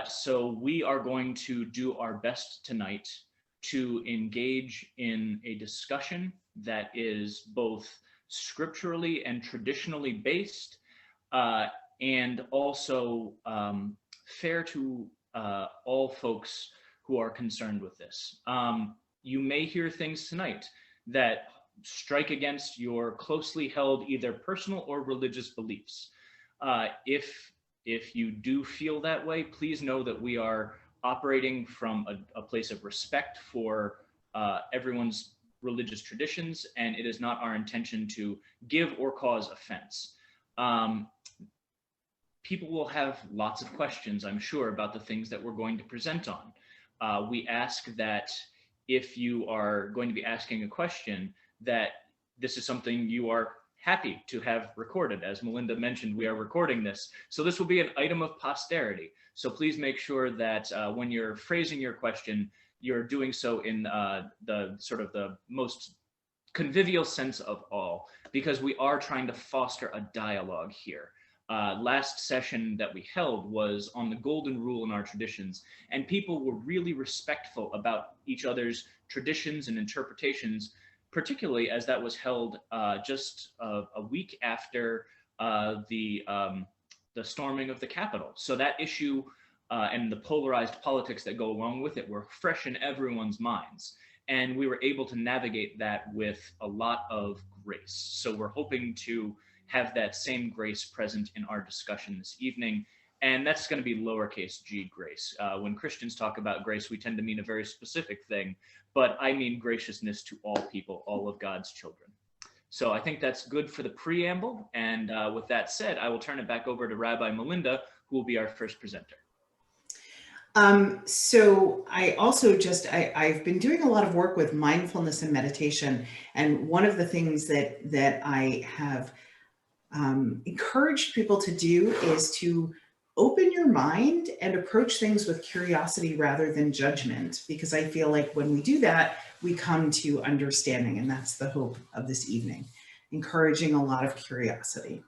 So we are going to do our best tonight to engage in a discussion that is both scripturally and traditionally based, and also fair to all folks who are concerned with this. You may hear things tonight that strike against your closely held either personal or religious beliefs. If you do feel that way, please know that we are operating from a place of respect for everyone's religious traditions, and it is not our intention to give or cause offense. People will have lots of questions, I'm sure, about the things that we're going to present on. We ask that if you are going to be asking a question, that this is something you are happy to have recorded. As Melinda mentioned, we are recording this. So this will be an item of posterity. So please make sure that when you're phrasing your question, you're doing so in the sort of the most convivial sense of all, because we are trying to foster a dialogue here. Last session that we held was on the golden rule in our traditions, and people were really respectful about each other's traditions and interpretations, particularly as that was held just a week after the storming of the Capitol. So that issue and the polarized politics that go along with it were fresh in everyone's minds. And we were able to navigate that with a lot of grace. So we're hoping to have that same grace present in our discussion this evening. And that's going to be lowercase g grace. When Christians talk about grace, we tend to mean a very specific thing, but I mean graciousness to all people, all of God's children. So I think that's good for the preamble. And with that said, I will turn it back over to Rabbi Melinda, who will be our first presenter. So I also I've been doing a lot of work with mindfulness and meditation. And one of the things that I have encouraged people to do is to open your mind and approach things with curiosity rather than judgment, because I feel like when we do that, we come to understanding, and that's the hope of this evening, encouraging a lot of curiosity.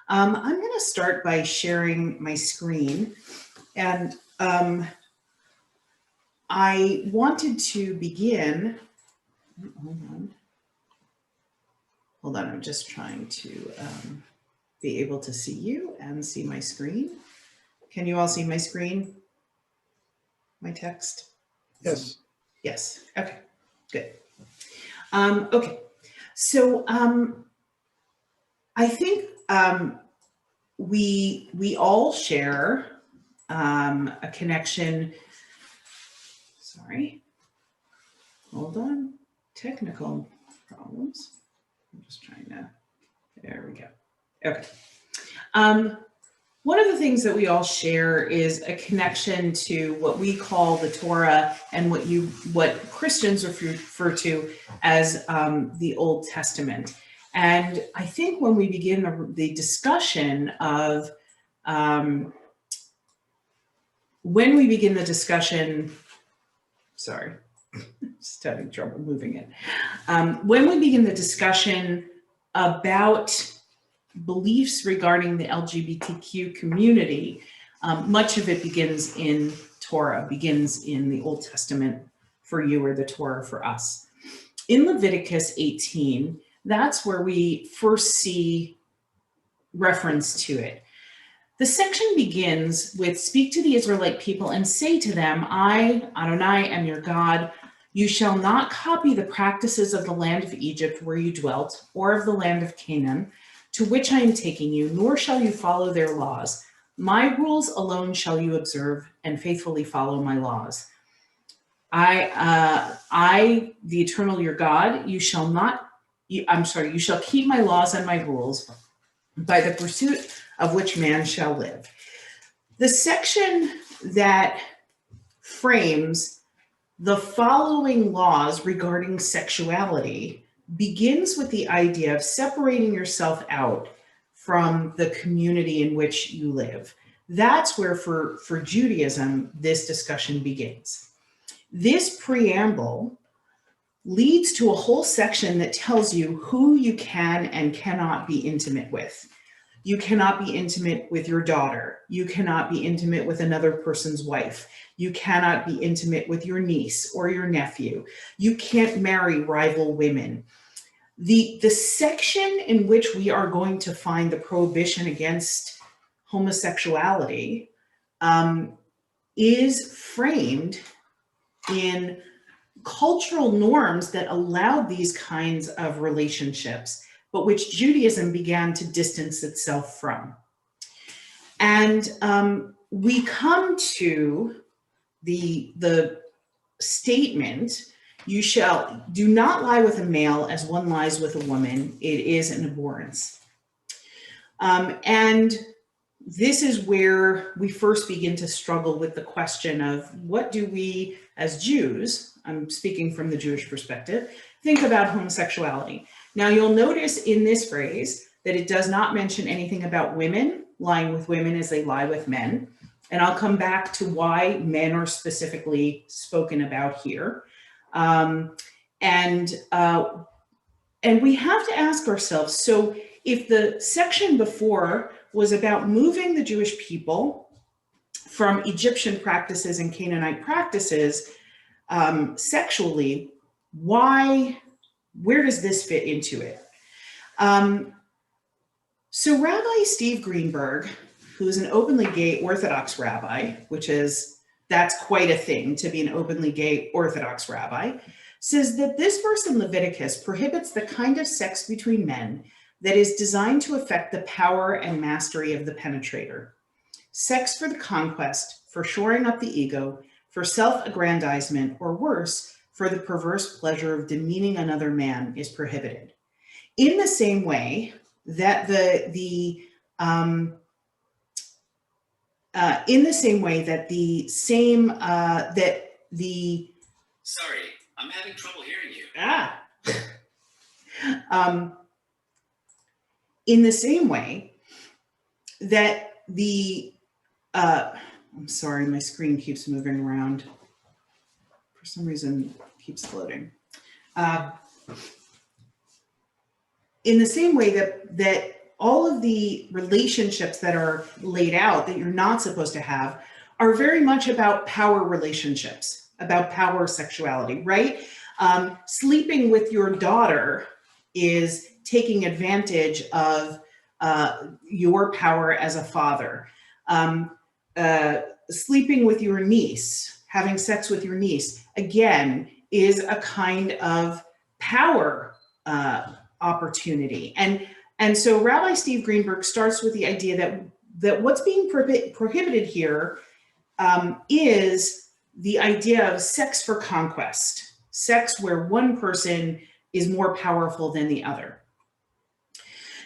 I'm going to start by sharing my screen, and I wanted to begin, hold on, I'm just trying to be able to see you and see my screen. Can you all see my screen? My text? Yes. Yes. Okay, good. Okay, so I think we all share a connection. Sorry, hold on, technical problems. I'm just trying to, there we go. Okay. One of the things that we all share is a connection to what we call the Torah and what Christians refer to as the Old Testament. And I think when we begin the discussion of, sorry, just having trouble moving it. When we begin the discussion about beliefs regarding the LGBTQ community, much of it begins in Torah, begins in the Old Testament for you, or the Torah for us. In Leviticus 18, that's where we first see reference to it. The section begins with, "Speak to the Israelite people and say to them, I, Adonai, am your God. You shall not copy the practices of the land of Egypt where you dwelt, or of the land of Canaan, to which I am taking you, nor shall you follow their laws. My rules alone shall you observe and faithfully follow my laws. I, the eternal your God, you shall keep my laws and my rules by the pursuit of which man shall live." The section that frames the following laws regarding sexuality begins with the idea of separating yourself out from the community in which you live. That's where, for Judaism, this discussion begins. This preamble leads to a whole section that tells you who you can and cannot be intimate with. You cannot be intimate with your daughter. You cannot be intimate with another person's wife. You cannot be intimate with your niece or your nephew. You can't marry rival women. The section in which we are going to find the prohibition against homosexuality is framed in cultural norms that allowed these kinds of relationships, but which Judaism began to distance itself from. And we come to the statement, you shall do not lie with a male as one lies with a woman. It is an abhorrence. And this is where we first begin to struggle with the question of what do we as Jews, I'm speaking from the Jewish perspective, think about homosexuality. Now you'll notice in this phrase that it does not mention anything about women lying with women as they lie with men. And I'll come back to why men are specifically spoken about here. And we have to ask ourselves, so if the section before was about moving the Jewish people from Egyptian practices and Canaanite practices sexually, where does this fit into it? So Rabbi Steve Greenberg, who's an openly gay Orthodox rabbi, that's quite a thing to be an openly gay Orthodox rabbi, says that this verse in Leviticus prohibits the kind of sex between men that is designed to affect the power and mastery of the penetrator. Sex for the conquest, for shoring up the ego, for self-aggrandizement, or worse, for the perverse pleasure of demeaning another man is prohibited. In the same way that Sorry, I'm having trouble hearing you. In the same way that I'm sorry, my screen keeps moving around. For some reason, it keeps floating. In the same way that all of the relationships that are laid out that you're not supposed to have are very much about power relationships, about power sexuality, right? Sleeping with your daughter is taking advantage of your power as a father. Sleeping with your niece, having sex with your niece, again, is a kind of power opportunity. And so Rabbi Steve Greenberg starts with the idea that what's being prohibited here is the idea of sex for conquest, sex where one person is more powerful than the other.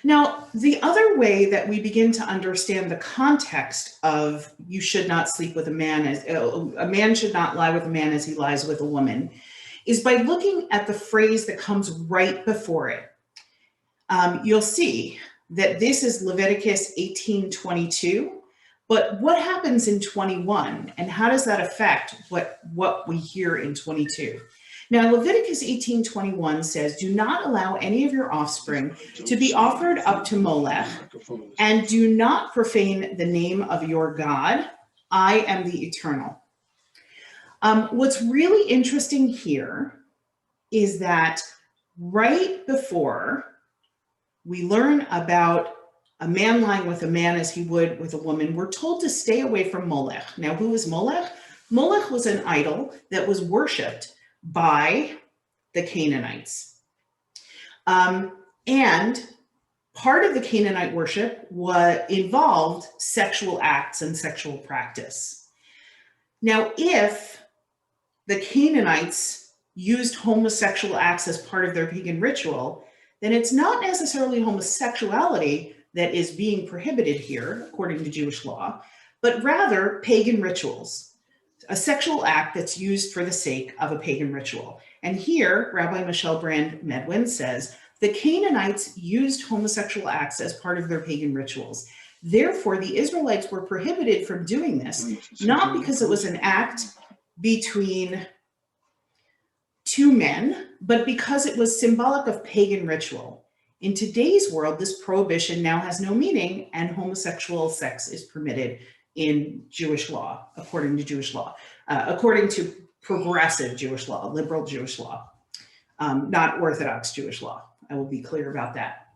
Now, the other way that we begin to understand the context of you should not sleep with a man should not lie with a man as he lies with a woman is by looking at the phrase that comes right before it. You'll see that this is Leviticus 18:22, but what happens in 21 and how does that affect what we hear in 22? Now, Leviticus 18:21 says, do not allow any of your offspring to be offered up to Molech, and do not profane the name of your God. I am the Eternal. What's really interesting here is that right before we learn about a man lying with a man as he would with a woman, we're told to stay away from Molech. Now, who is Molech? Molech was an idol that was worshipped by the Canaanites. And part of the Canaanite worship involved sexual acts and sexual practice. Now, if the Canaanites used homosexual acts as part of their pagan ritual, then it's not necessarily homosexuality that is being prohibited here, according to Jewish law, but rather pagan rituals. A sexual act that's used for the sake of a pagan ritual. And here, Rabbi Michelle Brand Medwin says, the Canaanites used homosexual acts as part of their pagan rituals. Therefore, the Israelites were prohibited from doing this, not because it was an act between two men, but because it was symbolic of pagan ritual. In today's world, this prohibition now has no meaning, and homosexual sex is permitted in Jewish law, according to Jewish law, according to progressive Jewish law, liberal Jewish law, not Orthodox Jewish law. I will be clear about that.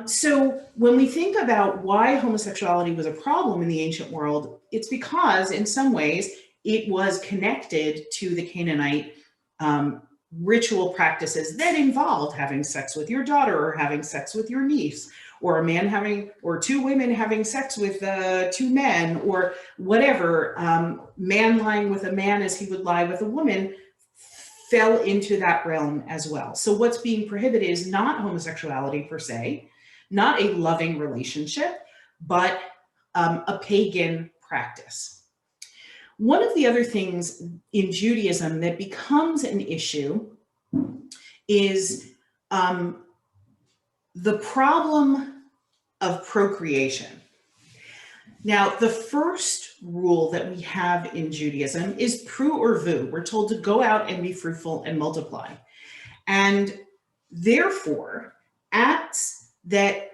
So when we think about why homosexuality was a problem in the ancient world, it's because in some ways it was connected to the Canaanite ritual practices that involved having sex with your daughter or having sex with your niece, or a man having, or two women having sex with two men, or whatever. Man lying with a man as he would lie with a woman fell into that realm as well. So what's being prohibited is not homosexuality per se, not a loving relationship, but a pagan practice. One of the other things in Judaism that becomes an issue is the problem of procreation. Now, the first rule that we have in Judaism is pru or vu. We're told to go out and be fruitful and multiply. And therefore, acts that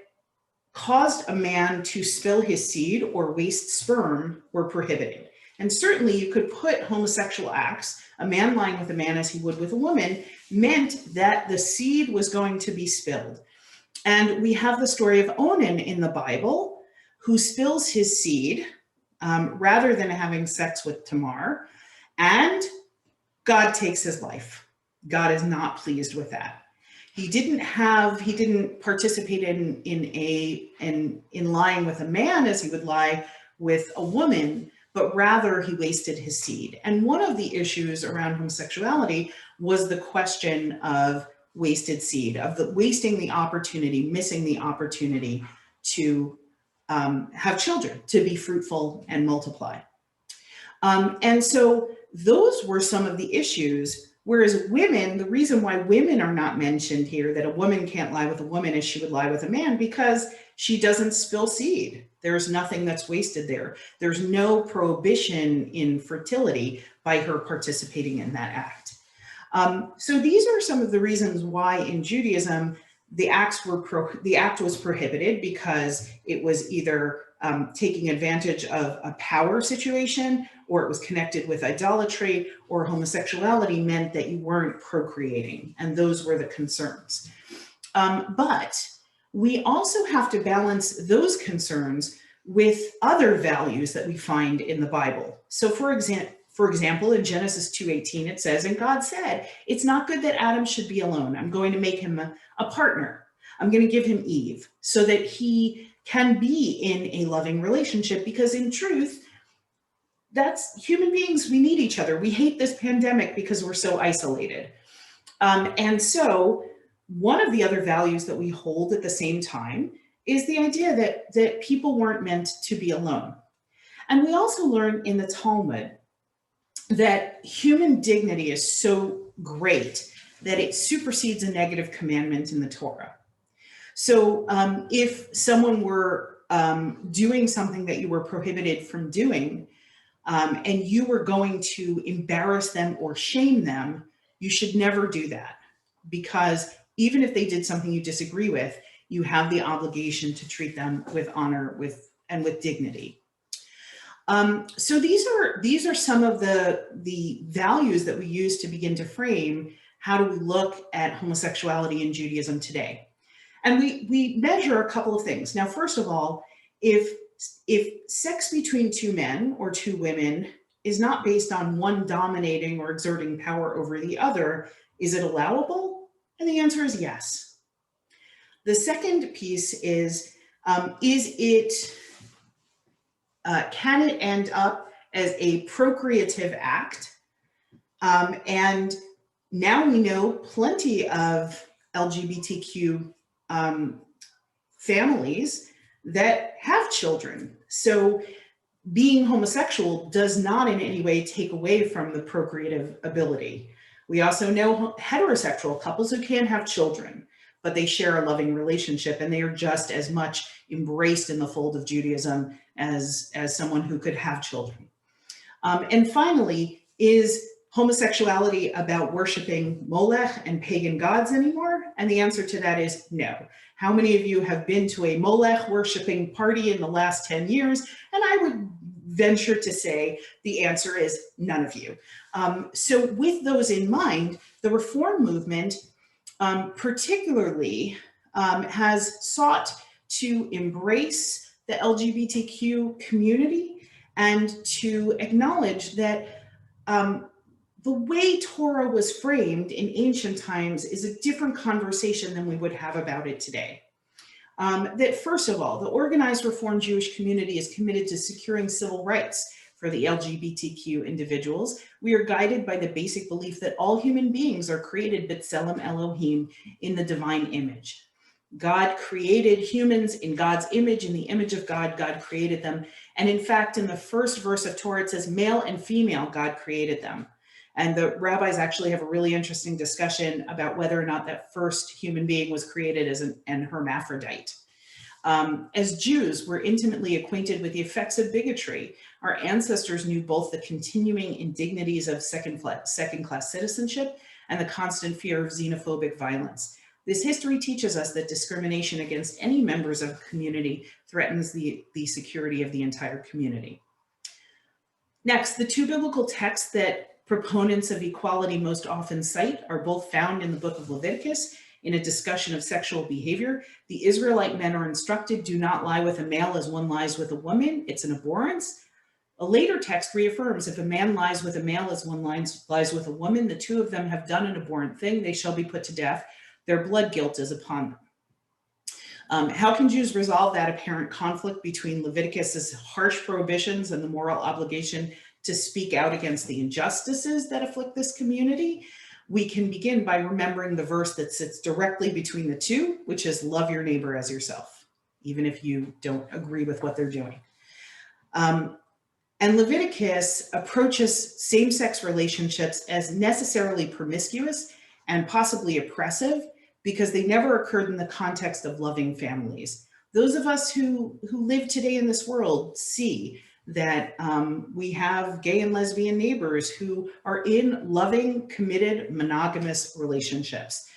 caused a man to spill his seed or waste sperm were prohibited. And certainly you could put homosexual acts, a man lying with a man as he would with a woman, meant that the seed was going to be spilled. And we have the story of Onan in the Bible, who spills his seed rather than having sex with Tamar, and God takes his life. God is not pleased with that. He didn't participate in lying with a man as he would lie with a woman, but rather he wasted his seed. And one of the issues around homosexuality was the question of wasted seed, of the wasting the opportunity, missing the opportunity to have children, to be fruitful and multiply. And so those were some of the issues. Whereas women, the reason why women are not mentioned here, that a woman can't lie with a woman as she would lie with a man, because she doesn't spill seed. There's nothing that's wasted there. There's no prohibition in fertility by her participating in that act. So these are some of the reasons why in Judaism, the act was prohibited, because it was either taking advantage of a power situation, or it was connected with idolatry, or homosexuality meant that you weren't procreating. And those were the concerns. But we also have to balance those concerns with other values that we find in the Bible. So for example, in Genesis 2:18, it says, and God said, it's not good that Adam should be alone. I'm going to make him a partner. I'm going to give him Eve so that he can be in a loving relationship, because in truth, that's human beings. We need each other. We hate this pandemic because we're so isolated. And so one of the other values that we hold at the same time is the idea that people weren't meant to be alone. And we also learn in the Talmud that human dignity is so great that it supersedes a negative commandment in the Torah. So if someone were doing something that you were prohibited from doing, and you were going to embarrass them or shame them, you should never do that. Because even if they did something you disagree with, you have the obligation to treat them with honor and with dignity. So these are some of the values that we use to begin to frame how do we look at homosexuality in Judaism today. And we measure a couple of things. Now, first of all, if sex between two men or two women is not based on one dominating or exerting power over the other, is it allowable? And the answer is yes. The second piece is it can it end up as a procreative act? And now we know plenty of LGBTQ families that have children. So being homosexual does not in any way take away from the procreative ability. We also know heterosexual couples who can have children, but they share a loving relationship, and they are just as much embraced in the fold of Judaism as someone who could have children. And finally, is homosexuality about worshiping Molech and pagan gods anymore? And the answer to that is no. How many of you have been to a Molech worshiping party in the last 10 years? And I would venture to say the answer is none of you. So with those in mind, the Reform movement particularly has sought to embrace the LGBTQ community and to acknowledge that the way Torah was framed in ancient times is a different conversation than we would have about it today. That first of all, the organized Reformed Jewish community is committed to securing civil rights for the LGBTQ individuals. We are guided by the basic belief that all human beings are created b'tselem Elohim, in the divine image. God created humans in God's image, in the image of God, God created them. And in fact, in the first verse of Torah, it says male and female, God created them. And the rabbis actually have a really interesting discussion about whether or not that first human being was created as an hermaphrodite. As Jews, we're intimately acquainted with the effects of bigotry. Our ancestors knew both the continuing indignities of second-class citizenship and the constant fear of xenophobic violence. This history teaches us that discrimination against any members of a community threatens the security of the entire community. Next, the two biblical texts that proponents of equality most often cite are both found in the book of Leviticus in a discussion of sexual behavior. The Israelite men are instructed, do not lie with a male as one lies with a woman. It's an abhorrence. A later text reaffirms, if a man lies with a male as one lies with a woman, the two of them have done an abhorrent thing. They shall be put to death. Their blood guilt is upon them. How can Jews resolve that apparent conflict between Leviticus's harsh prohibitions and the moral obligation to speak out against the injustices that afflict this community? We can begin by remembering the verse that sits directly between the two, which is love your neighbor as yourself, even if you don't agree with what they're doing. And Leviticus approaches same-sex relationships as necessarily promiscuous and possibly oppressive because they never occurred in the context of loving families. Those of us who live today in this world see that we have gay and lesbian neighbors who are in loving, committed, monogamous relationships.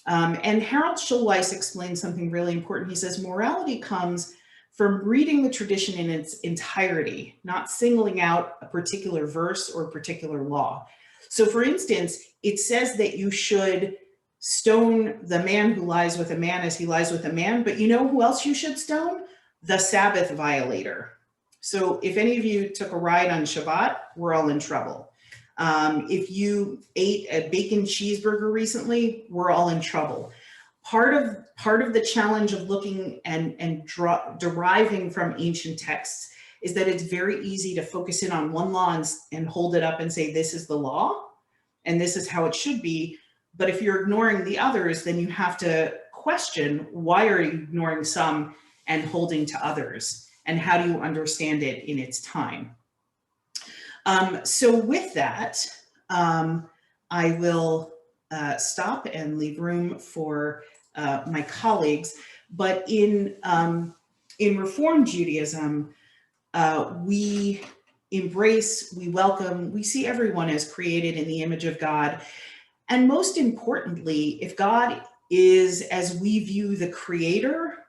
And Harold Schulweis explains something really important. He says, morality comes from reading the tradition in its entirety, not singling out a particular verse or a particular law. So for instance, it says that you should stone the man who lies with a man as he lies with a man, but you know who else you should stone? The Sabbath violator. So if any of you took a ride on Shabbat, we're all in trouble. If you ate a bacon cheeseburger recently, we're all in trouble. Part of the challenge of looking and deriving from ancient texts is that it's very easy to focus in on one law and hold it up and say, this is the law, and this is how it should be. But if you're ignoring the others, then you have to question, why are you ignoring some and holding to others? And how do you understand it in its time? So with that, I will stop and leave room for my colleagues. But in Reform Judaism, we embrace, we welcome, we see everyone as created in the image of God. And most importantly, if God is, as we view, the creator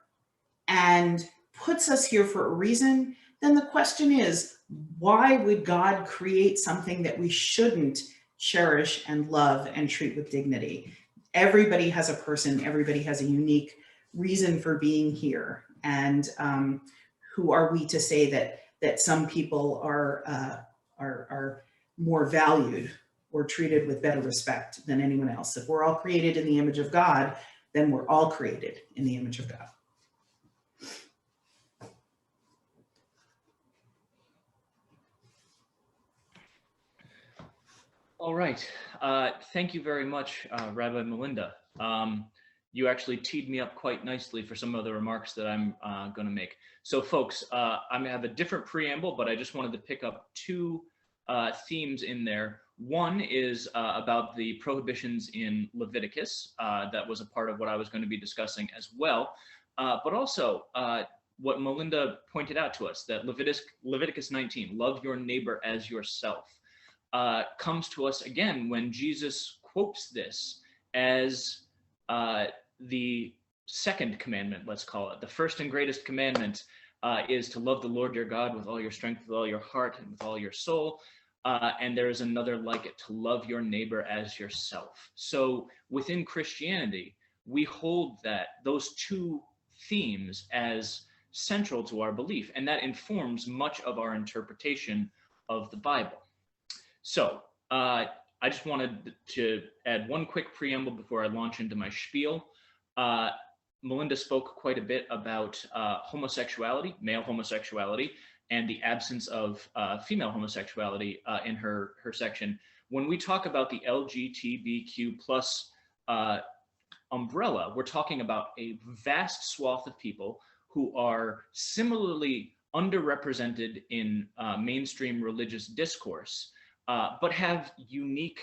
and puts us here for a reason, then the question is, why would God create something that we shouldn't cherish and love and treat with dignity? Everybody has a person, everybody has a unique reason for being here. And who are we to say that some people are more valued or treated with better respect than anyone else? If we're all created in the image of God, then we're all created in the image of God. All right. Thank you very much, Rabbi Melinda. You actually teed me up quite nicely for some of the remarks that I'm going to make. So folks, I'm going to have a different preamble, but I just wanted to pick up two themes in there. One is about the prohibitions in Leviticus. That was a part of what I was going to be discussing as well. But also what Melinda pointed out to us, that Leviticus 19, love your neighbor as yourself. comes to us again when Jesus quotes this as the second commandment, let's call it. The first and greatest commandment is to love the Lord your God with all your strength, with all your heart, and with all your soul. And there is another like it, to love your neighbor as yourself. So within Christianity, we hold that those two themes as central to our belief, and that informs much of our interpretation of the Bible. So I just wanted to add one quick preamble before I launch into my spiel. Melinda spoke quite a bit about homosexuality, male homosexuality, and the absence of female homosexuality in her section. When we talk about the LGBTQ plus umbrella, we're talking about a vast swath of people who are similarly underrepresented in mainstream religious discourse, but have unique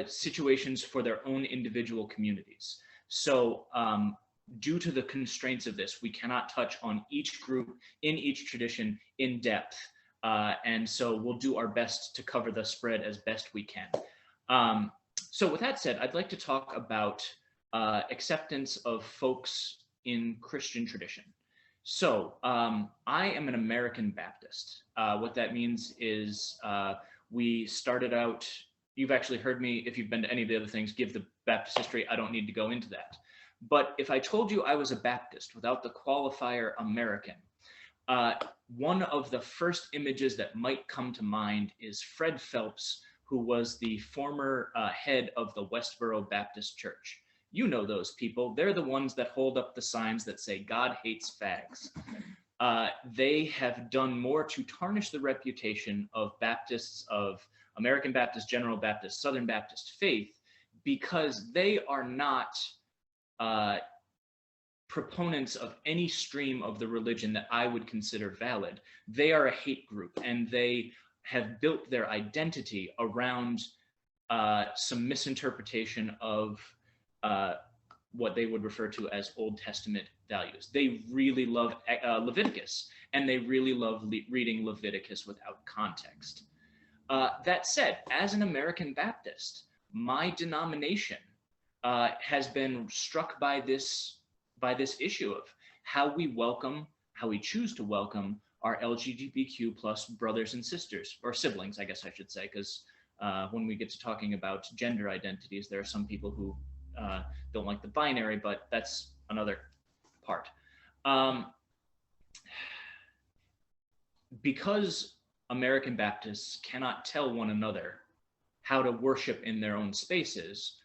situations for their own individual communities. So due to the constraints of this, we cannot touch on each group in each tradition in depth. And so we'll do our best to cover the spread as best we can. So with that said, I'd like to talk about acceptance of folks in Christian tradition. So I am an American Baptist. What that means is we started out, you've actually heard me, if you've been to any of the other things, give the Baptist history. I don't need to go into that. But if I told you I was a Baptist without the qualifier American, one of the first images that might come to mind is Fred Phelps, who was the former head of the Westboro Baptist Church. You know those people. They're the ones that hold up the signs that say, God hates fags. They have done more to tarnish the reputation of Baptists, of American Baptist, General Baptist, Southern Baptist faith, because they are not proponents of any stream of the religion that I would consider valid. They are a hate group, and they have built their identity around some misinterpretation of what they would refer to as Old Testament values. They really love Leviticus, and they really love reading Leviticus without context. That said, as an American Baptist, my denomination has been struck by this issue of how we choose to welcome our LGBTQ plus brothers and sisters, or siblings, I guess I should say, because when we get to talking about gender identities, there are some people who don't like the binary, but that's another part. Because American Baptists cannot tell one another how to worship in their own spaces,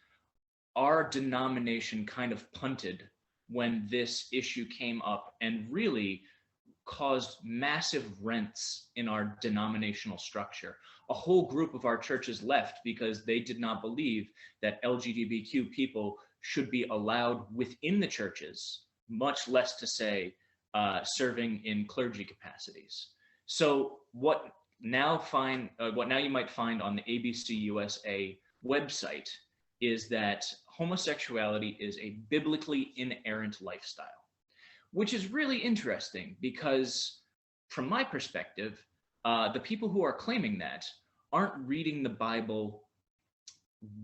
our denomination kind of punted when this issue came up and really caused massive rents in our denominational structure. A whole group of our churches left because they did not believe that LGBTQ people should be allowed within the churches, much less to say serving in clergy capacities. So what now you might find on the ABC USA website is that homosexuality is a biblically inerrant lifestyle, which is really interesting because from my perspective, the people who are claiming that aren't reading the Bible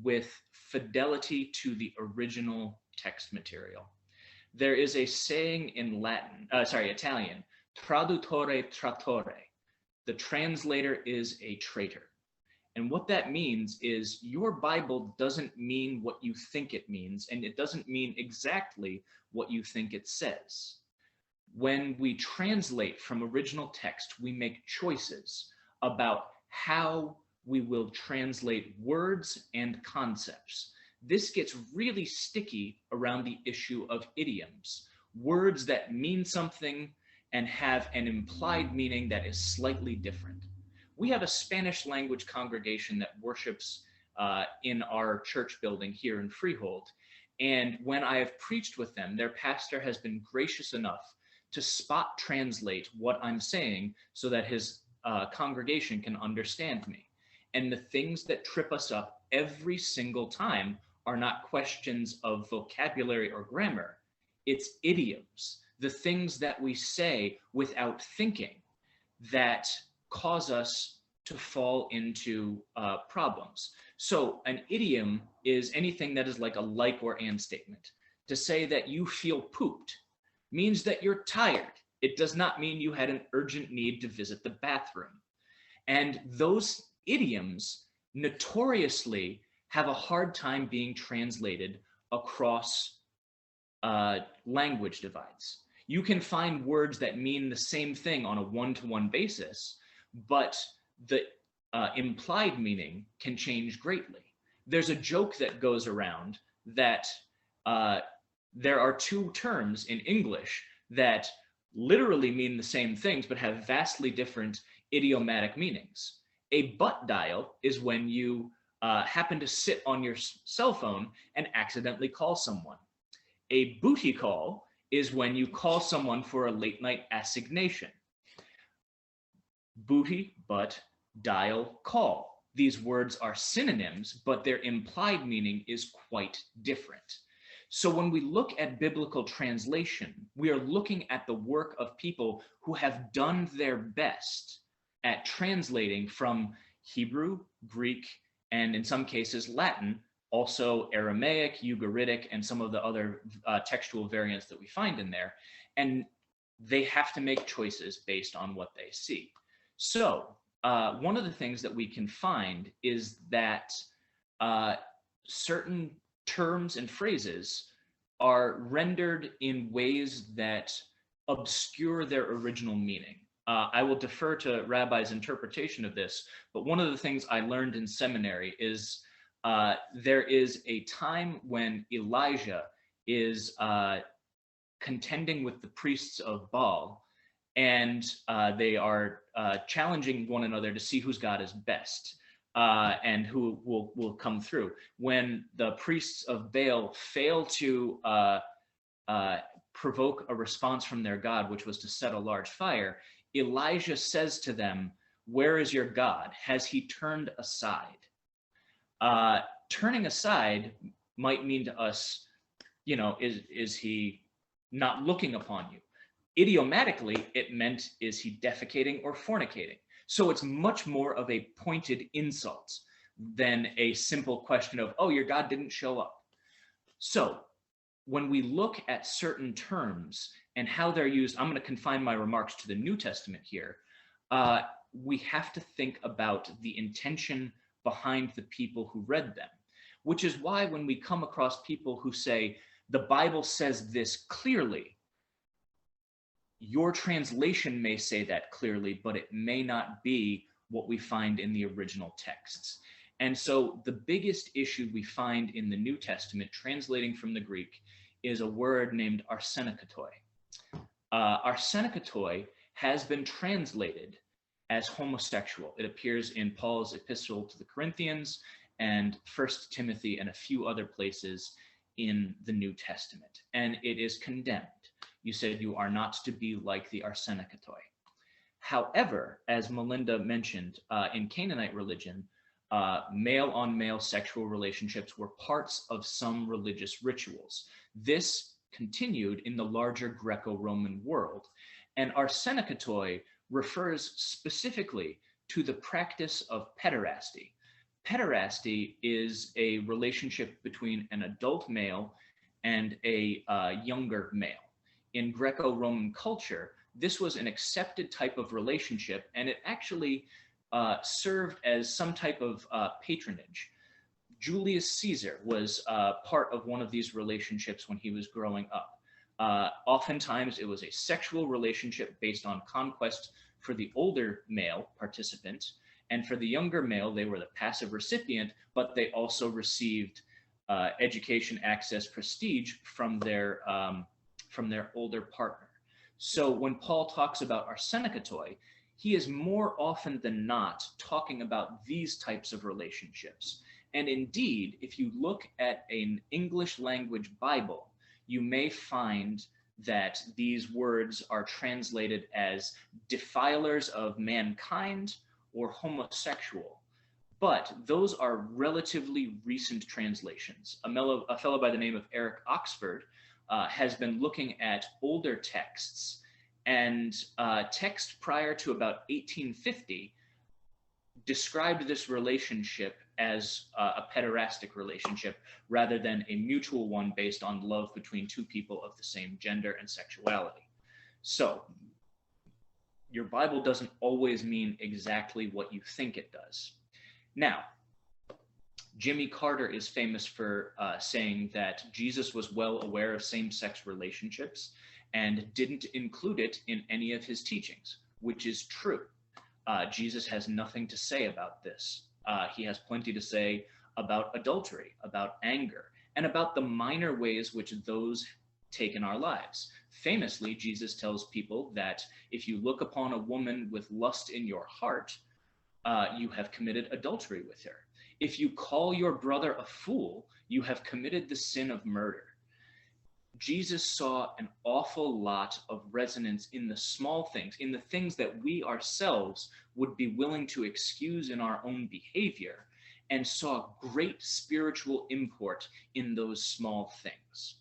with fidelity to the original text material. There is a saying in Italian, traduttore trattore. The translator is a traitor. And what that means is your Bible doesn't mean what you think it means, and it doesn't mean exactly what you think it says. When we translate from original text, we make choices about how we will translate words and concepts. This gets really sticky around the issue of idioms, words that mean something and have an implied meaning that is slightly different. We have a Spanish language congregation that worships in our church building here in Freehold. And when I have preached with them, their pastor has been gracious enough to spot translate what I'm saying so that his congregation can understand me. And the things that trip us up every single time are not questions of vocabulary or grammar. It's idioms, the things that we say without thinking that cause us to fall into problems. So an idiom is anything that is like a like or and statement. To say that you feel pooped means that you're tired. It does not mean you had an urgent need to visit the bathroom. And those idioms notoriously have a hard time being translated across language divides. You can find words that mean the same thing on a one-to-one basis, but the implied meaning can change greatly. There's a joke that goes around that there are two terms in English that literally mean the same things, but have vastly different idiomatic meanings. A butt dial is when you happen to sit on your cell phone and accidentally call someone. A booty call is when you call someone for a late night assignation. Booty, butt, dial, call. These words are synonyms, but their implied meaning is quite different. So when we look at biblical translation, we are looking at the work of people who have done their best at translating from Hebrew, Greek, and in some cases Latin, also Aramaic, Ugaritic, and some of the other textual variants that we find in there. And they have to make choices based on what they see. So one of the things that we can find is that certain terms and phrases are rendered in ways that obscure their original meaning. I will defer to Rabbi's interpretation of this, but one of the things I learned in seminary is there is a time when Elijah is contending with the priests of Baal, and they are challenging one another to see whose God is best. And who will come through. When the priests of Baal fail to provoke a response from their God, which was to set a large fire, Elijah says to them, "Where is your God? Has he turned aside?" Turning aside might mean to us, you know, is he not looking upon you? Idiomatically, it meant, is he defecating or fornicating? So it's much more of a pointed insult than a simple question of, oh, your God didn't show up. So when we look at certain terms and how they're used, I'm going to confine my remarks to the New Testament here. We have to think about the intention behind the people who read them, which is why when we come across people who say, the Bible says this clearly, your translation may say that clearly, but it may not be what we find in the original texts. And so the biggest issue we find in the New Testament, translating from the Greek, is a word named arsenikatoi. Arsenikatoi has been translated as homosexual. It appears in Paul's epistle to the Corinthians and 1 Timothy and a few other places in the New Testament. And it is condemned. You said you are not to be like the arsenikatoi. However, as Melinda mentioned, in Canaanite religion, male-on-male sexual relationships were parts of some religious rituals. This continued in the larger Greco-Roman world. And arsenikatoi refers specifically to the practice of pederasty. Pederasty is a relationship between an adult male and a younger male. In Greco-Roman culture, this was an accepted type of relationship, and it actually served as some type of patronage. Julius Caesar was part of one of these relationships when he was growing up. Oftentimes, it was a sexual relationship based on conquest for the older male participant, and for the younger male, they were the passive recipient, but they also received education, access, prestige from their older partner. So when Paul talks about arsenikatoi, he is more often than not talking about these types of relationships. And indeed, if you look at an English language Bible, you may find that these words are translated as defilers of mankind or homosexual. But those are relatively recent translations. A fellow by the name of Eric Oxford has been looking at older texts, and text prior to about 1850 described this relationship as a pederastic relationship rather than a mutual one based on love between two people of the same gender and sexuality. So your Bible doesn't always mean exactly what you think it does. Now, Jimmy Carter is famous for saying that Jesus was well aware of same-sex relationships and didn't include it in any of his teachings, which is true. Jesus has nothing to say about this. He has plenty to say about adultery, about anger, and about the minor ways which those take in our lives. Famously, Jesus tells people that if you look upon a woman with lust in your heart, you have committed adultery with her. If you call your brother a fool, you have committed the sin of murder. Jesus saw an awful lot of resonance in the small things, in the things that we ourselves would be willing to excuse in our own behavior, and saw great spiritual import in those small things.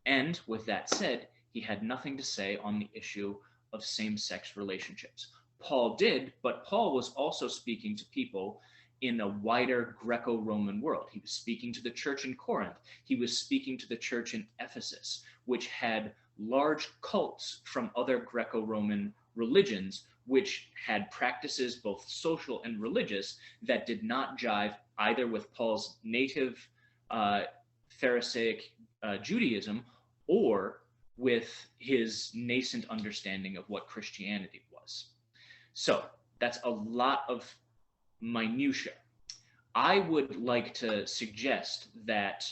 And with that said, he had nothing to say on the issue of same-sex relationships. Paul did, but Paul was also speaking to people in a wider Greco-Roman world. He was speaking to the church in Corinth. He was speaking to the church in Ephesus, which had large cults from other Greco-Roman religions, which had practices, both social and religious, that did not jive either with Paul's native Pharisaic Judaism or with his nascent understanding of what Christianity was. So that's a lot of minutia. I would like to suggest that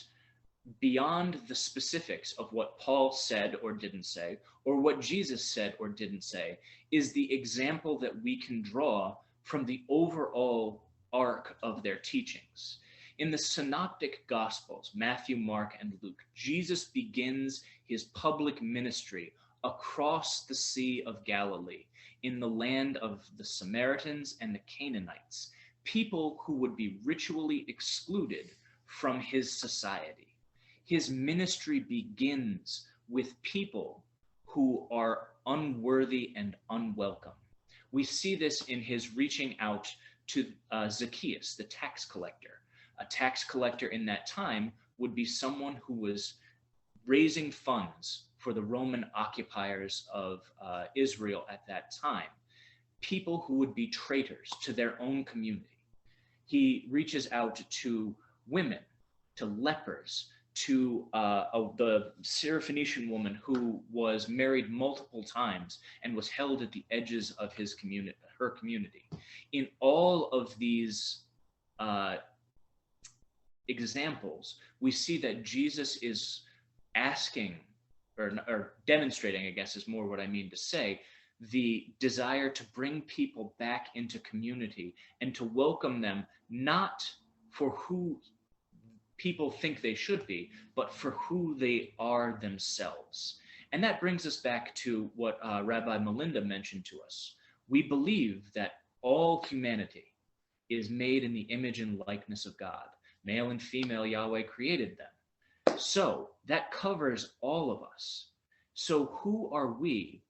beyond the specifics of what Paul said or didn't say, or what Jesus said or didn't say, is the example that we can draw from the overall arc of their teachings. In the synoptic gospels, Matthew, Mark, and Luke, Jesus begins his public ministry across the Sea of Galilee in the land of the Samaritans and the Canaanites, people who would be ritually excluded from his society. His ministry begins with people who are unworthy and unwelcome. We see this in his reaching out to Zacchaeus, the tax collector. A tax collector in that time would be someone who was raising funds for the Roman occupiers of Israel at that time, people who would be traitors to their own community. He reaches out to women, to lepers, to the Syrophoenician woman who was married multiple times and was held at the edges of his community, her community. In all of these examples, we see that Jesus is asking, or demonstrating, I guess is more what I mean to say, the desire to bring people back into community and to welcome them not for who people think they should be, but for who they are themselves. And that brings us back to what Rabbi Melinda mentioned to us. We believe that all humanity is made in the image and likeness of God. Male and female, Yahweh created them. So that covers all of us. So who are we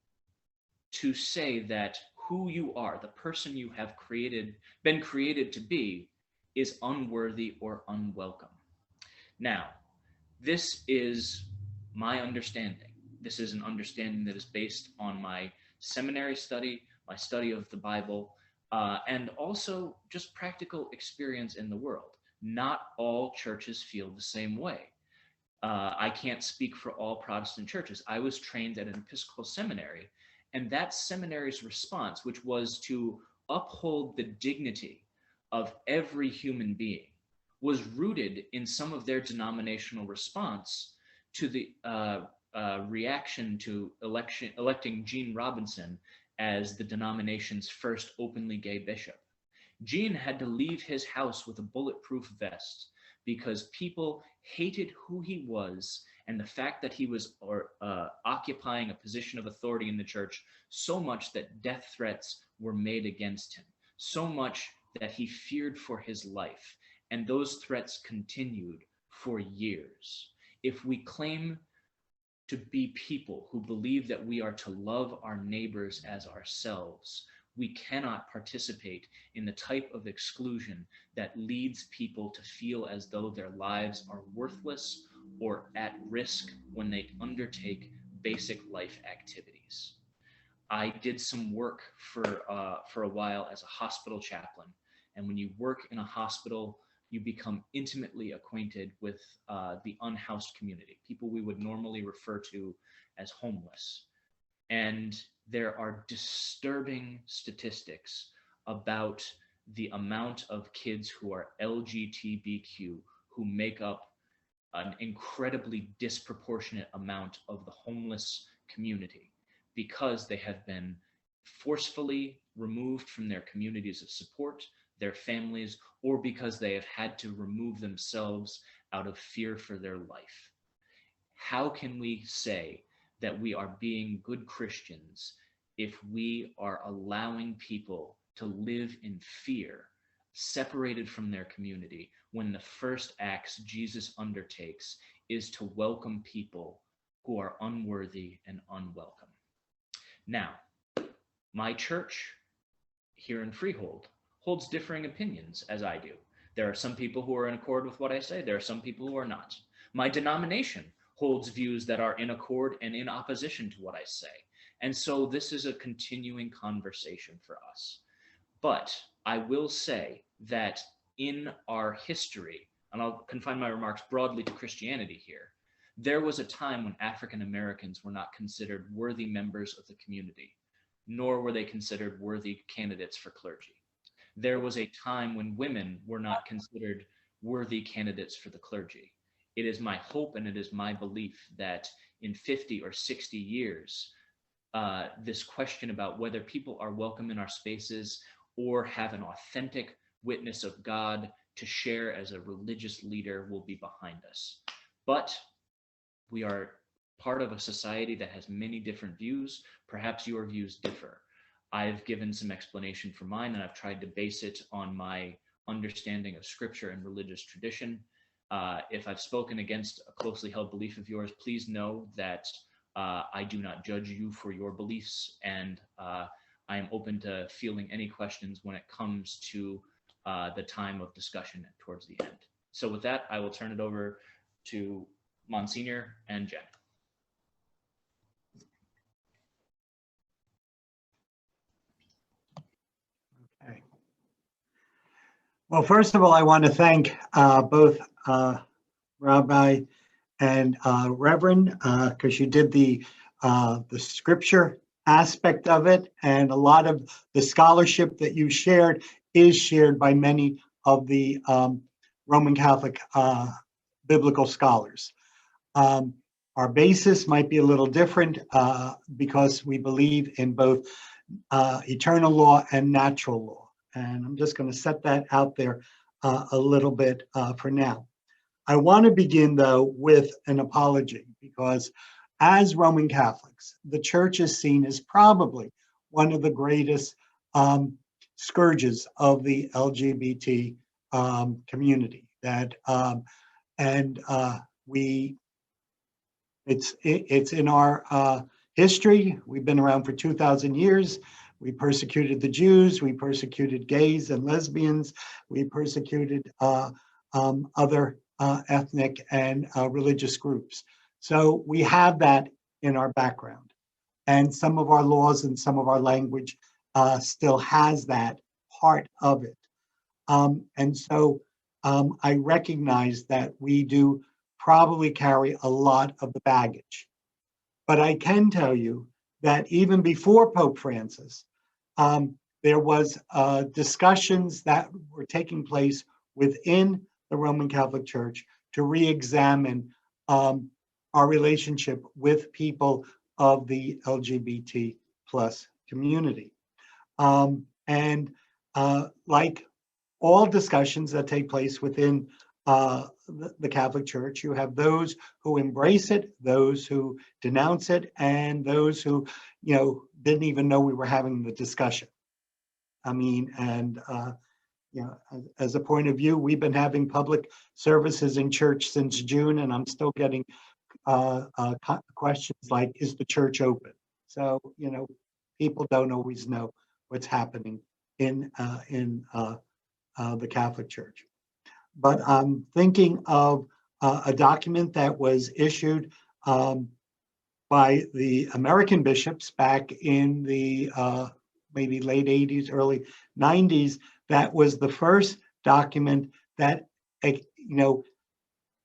to say that who you are, the person you have been created to be, is unworthy or unwelcome? Now, this is my understanding. This is an understanding that is based on my seminary study, my study of the Bible, and also just practical experience in the world. Not all churches feel the same way. I can't speak for all Protestant churches. I was trained at an Episcopal seminary, and that seminary's response, which was to uphold the dignity of every human being, was rooted in some of their denominational response to the reaction to electing Gene Robinson as the denomination's first openly gay bishop. Gene had to leave his house with a bulletproof vest because people hated who he was and the fact that he was occupying a position of authority in the church so much that death threats were made against him, so much that he feared for his life. And those threats continued for years. If we claim to be people who believe that we are to love our neighbors as ourselves, We cannot participate in the type of exclusion that leads people to feel as though their lives are worthless or at risk when they undertake basic life activities. I did some work for a while as a hospital chaplain, and when you work in a hospital, you become intimately acquainted with the unhoused community, people we would normally refer to as homeless. And there are disturbing statistics about the amount of kids who are LGBTQ who make up an incredibly disproportionate amount of the homeless community because they have been forcefully removed from their communities of support, their families, or because they have had to remove themselves out of fear for their life. How can we say that we are being good Christians if we are allowing people to live in fear, separated from their community, when the first acts Jesus undertakes is to welcome people who are unworthy and unwelcome? Now, my church here in Freehold holds differing opinions, as I do. There are some people who are in accord with what I say. There are some people who are not. My denomination holds views that are in accord and in opposition to what I say. And so this is a continuing conversation for us. But I will say that in our history, and I'll confine my remarks broadly to Christianity here, there was a time when African Americans were not considered worthy members of the community, nor were they considered worthy candidates for clergy. There was a time when women were not considered worthy candidates for the clergy. It is my hope and it is my belief that in 50 or 60 years, this question about whether people are welcome in our spaces or have an authentic witness of God to share as a religious leader will be behind us. But we are part of a society that has many different views. Perhaps your views differ. I've given some explanation for mine, and I've tried to base it on my understanding of scripture and religious tradition. If I've spoken against a closely held belief of yours, please know that I do not judge you for your beliefs, and I am open to fielding any questions when it comes to the time of discussion towards the end. So with that, I will turn it over to Monsignor and Jen. Okay. Well, first of all, I want to thank both Rabbi and Reverend, because you did the scripture aspect of it, and a lot of the scholarship that you shared is shared by many of the Roman Catholic biblical scholars. Our basis might be a little different because we believe in both eternal law and natural law. And I'm just going to set that out there a little bit for now. I want to begin, though, with an apology, because as Roman Catholics, the church is seen as probably one of the greatest scourges of the LGBT community. It's in our history. We've been around for 2,000 years. We persecuted the Jews. We persecuted gays and lesbians. We persecuted other ethnic and religious groups. So we have that in our background. And some of our laws and some of our language still has that part of it. And so I recognize that we do probably carry a lot of the baggage. But I can tell you that even before Pope Francis, there was discussions that were taking place within the Roman Catholic Church to re-examine our relationship with people of the LGBT plus community. And like all discussions that take place within the Catholic Church, you have those who embrace it, those who denounce it, and those who, didn't even know we were having the discussion. I mean, and as a point of view, we've been having public services in church since June, and I'm still getting questions like, is the church open? So, people don't always know what's happening in the Catholic Church. But I'm thinking of a document that was issued by the American bishops back in the maybe late 80s, early 90s. That was the first document that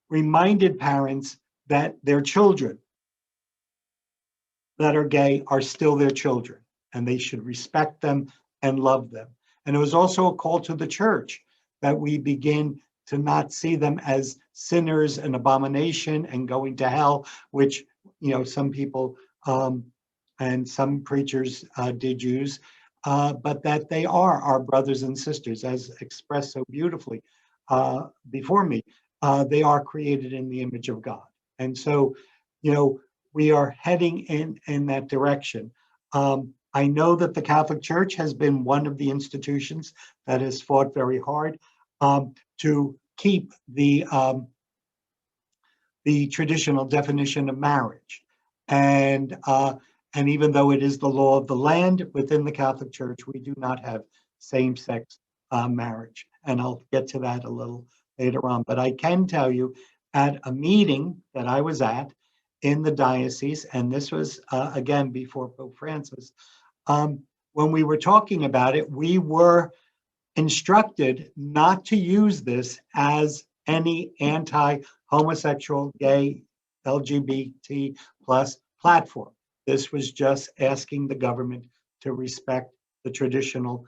reminded parents that their children that are gay are still their children, and they should respect them and love them. And it was also a call to the church that we begin to not see them as sinners and abomination and going to hell, which some people and some preachers did use, but that they are our brothers and sisters, as expressed so beautifully before me. They are created in the image of God. And so, we are heading in that direction. I know that the Catholic Church has been one of the institutions that has fought very hard to keep the traditional definition of marriage. And even though it is the law of the land within the Catholic Church, we do not have same-sex marriage. And I'll get to that a little later on. But I can tell you, at a meeting that I was at in the diocese, and this was, again, before Pope Francis, when we were talking about it, we were instructed not to use this as any anti-homosexual, gay, LGBT plus platform. This was just asking the government to respect the traditional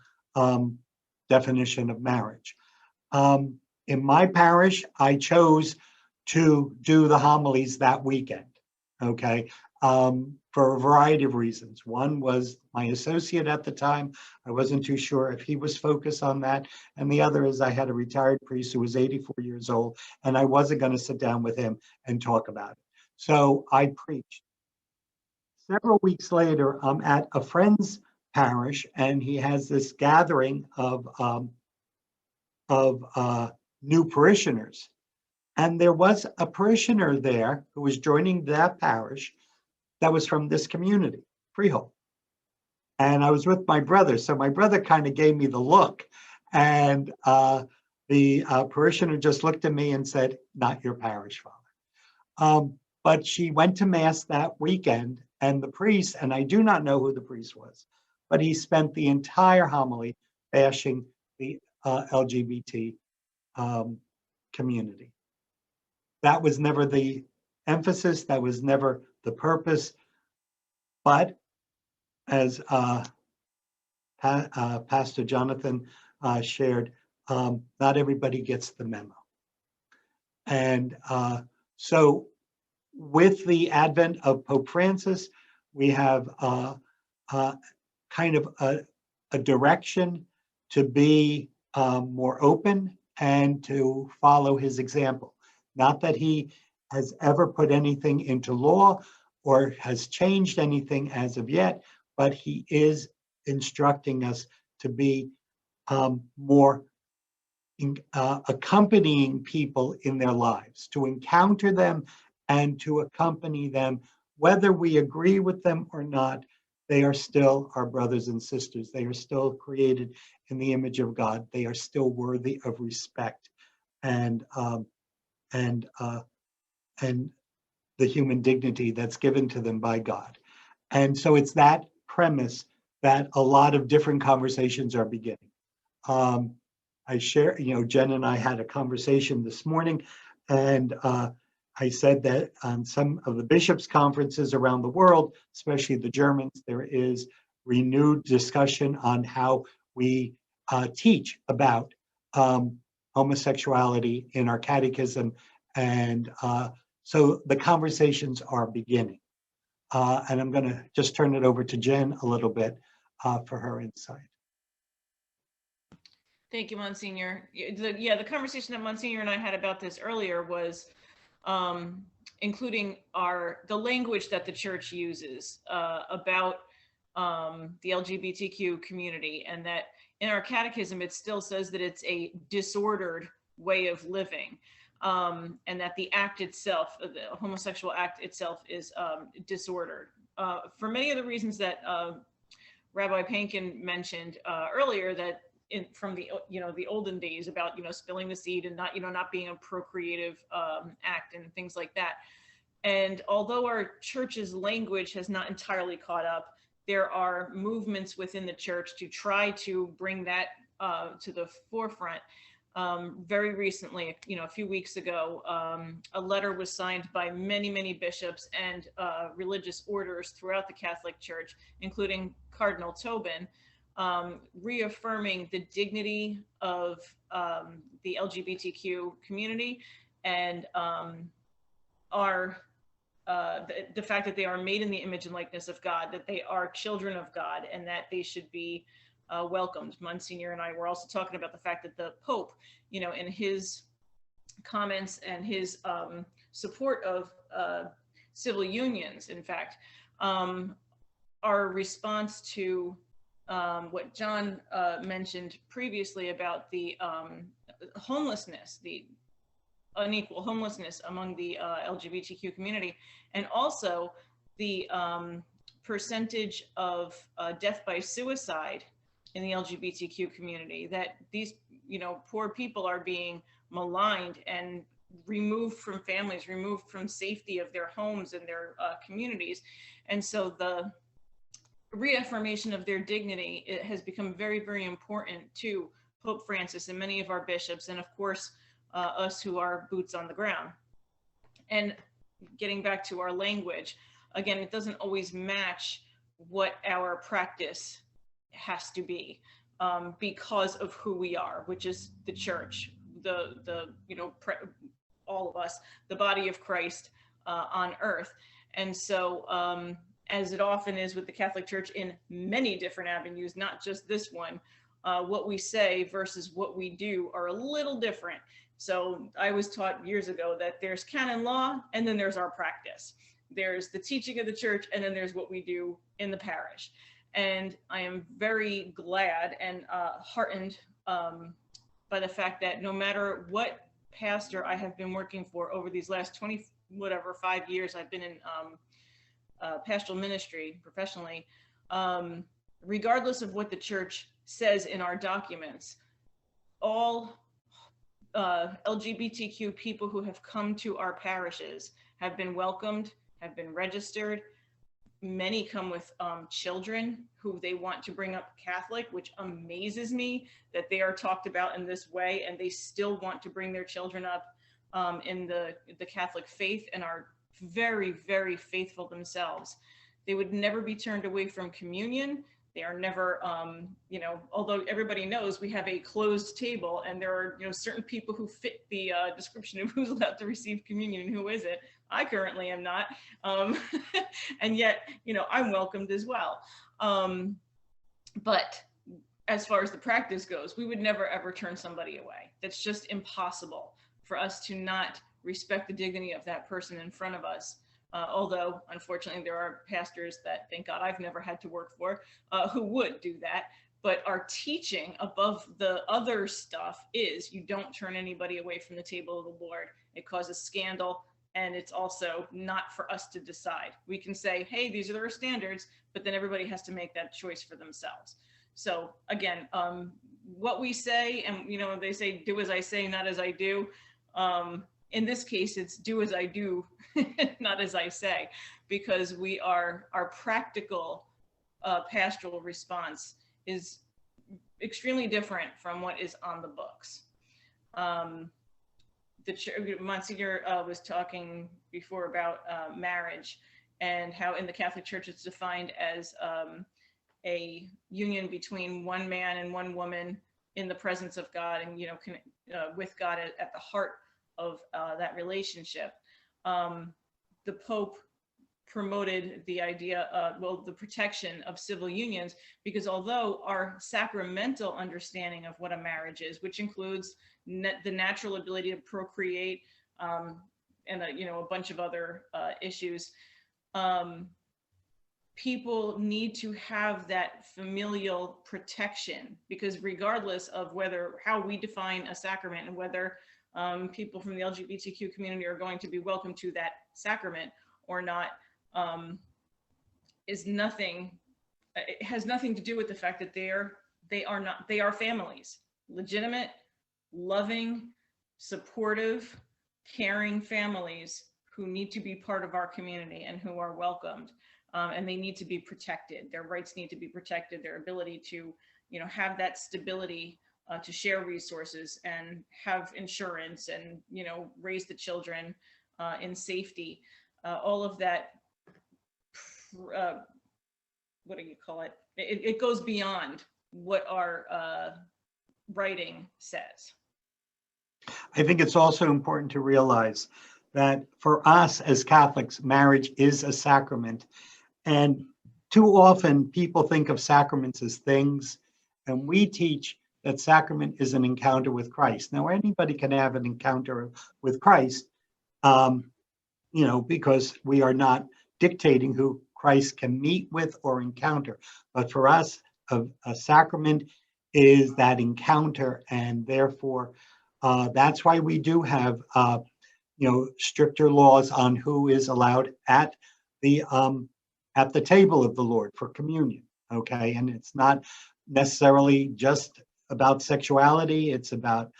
definition of marriage. In my parish, I chose to do the homilies that weekend, okay, for a variety of reasons. One was my associate at the time. I wasn't too sure if he was focused on that. And the other is I had a retired priest who was 84 years old, and I wasn't going to sit down with him and talk about it. So I preached. Several weeks later, I'm at a friend's parish, and he has this gathering of new parishioners. And there was a parishioner there who was joining that parish that was from this community, Freehold. And I was with my brother. So my brother kind of gave me the look. And the parishioner just looked at me and said, "Not your parish, Father." But she went to Mass that weekend, and the priest, and I do not know who the priest was, but he spent the entire homily bashing the LGBT community. That was never the emphasis, that was never the purpose. But as Pastor Jonathan shared, not everybody gets the memo. And so with the advent of Pope Francis, we have kind of a direction to be more open and to follow his example. Not that he has ever put anything into law or has changed anything as of yet, but he is instructing us to be more accompanying people in their lives, to encounter them and to accompany them, whether we agree with them or not. They are still our brothers and sisters. They are still created in the image of God. They are still worthy of respect and the human dignity that's given to them by God. And so it's that premise that a lot of different conversations are beginning. I share, Jen and I had a conversation this morning, and I said that on some of the bishops' conferences around the world, especially the Germans, there is renewed discussion on how we teach about homosexuality in our catechism. And so the conversations are beginning. And I'm going to just turn it over to Jen a little bit for her insight. Thank you, Monsignor. The conversation that Monsignor and I had about this earlier was including the language that the church uses about the LGBTQ community, and that in our catechism, it still says that it's a disordered way of living, and that the act itself, the homosexual act itself, is disordered. For many of the reasons that Rabbi Panken mentioned earlier that from the the olden days about spilling the seed and not being a procreative act and things like that. And although our church's language has not entirely caught up, there are movements within the church to try to bring that to the forefront. Very recently, a few weeks ago, a letter was signed by many bishops and religious orders throughout the Catholic Church, including Cardinal Tobin, reaffirming the dignity of the LGBTQ community and the fact that they are made in the image and likeness of God, that they are children of God, and that they should be welcomed. Msgr and I were also talking about the fact that the Pope, in his comments and his support of civil unions, in fact, our response to what John mentioned previously about the homelessness, the unequal homelessness among the LGBTQ community, and also the percentage of death by suicide in the LGBTQ community, that these poor people are being maligned and removed from families, removed from safety of their homes and their communities. And so the reaffirmation of their dignity, it has become very important to Pope Francis and many of our bishops, and of course us who are boots on the ground. And getting back to our language, again, it doesn't always match what our practice has to be because of who we are, which is the church, all of us, the body of Christ on earth. And so as it often is with the Catholic Church in many different avenues, not just this one, what we say versus what we do are a little different. So I was taught years ago that there's canon law and then there's our practice. There's the teaching of the church and then there's what we do in the parish. And I am very glad and heartened by the fact that no matter what pastor I have been working for over these last 5 years I've been in pastoral ministry professionally, regardless of what the church says in our documents, all LGBTQ people who have come to our parishes have been welcomed, have been registered. Many come with children who they want to bring up Catholic, which amazes me that they are talked about in this way, and they still want to bring their children up in the Catholic faith and are very faithful themselves. They would never be turned away from communion. They are never, although everybody knows we have a closed table and there are, certain people who fit the description of who's allowed to receive communion and who isn't. I currently am not. And yet, I'm welcomed as well. But as far as the practice goes, we would never, ever turn somebody away. That's just impossible for us to not respect the dignity of that person in front of us. Although, unfortunately, there are pastors that, thank God, I've never had to work for, who would do that. But our teaching above the other stuff is you don't turn anybody away from the table of the Lord. It causes scandal, and it's also not for us to decide. We can say, hey, these are our standards, but then everybody has to make that choice for themselves. So again, what we say, and they say, do as I say, not as I do. In this case, it's do as I do, not as I say, because our practical pastoral response is extremely different from what is on the books. Msgr was talking before about marriage and how in the Catholic Church it's defined as a union between one man and one woman in the presence of God, and with God at the heart of that relationship. The Pope promoted the idea of, the protection of civil unions, because although our sacramental understanding of what a marriage is, which includes the natural ability to procreate and a bunch of other issues, people need to have that familial protection, because regardless of how we define a sacrament and whether people from the LGBTQ community are going to be welcome to that sacrament or not, is nothing it has nothing to do with the fact that they are families, legitimate, loving, supportive, caring families who need to be part of our community and who are welcomed. And they need to be protected. Their rights need to be protected. Their ability to, have that stability to share resources and have insurance and, raise the children in safety. All of that, what do you call it? It goes beyond what our writing says. I think it's also important to realize that for us as Catholics, marriage is a sacrament. And too often people think of sacraments as things, and we teach that sacrament is an encounter with Christ. Now, anybody can have an encounter with Christ, because we are not dictating who Christ can meet with or encounter. But for us, a sacrament is that encounter, and therefore, that's why we do have, stricter laws on who is allowed at the table of the Lord for communion. Okay, and it's not necessarily just about sexuality; it's about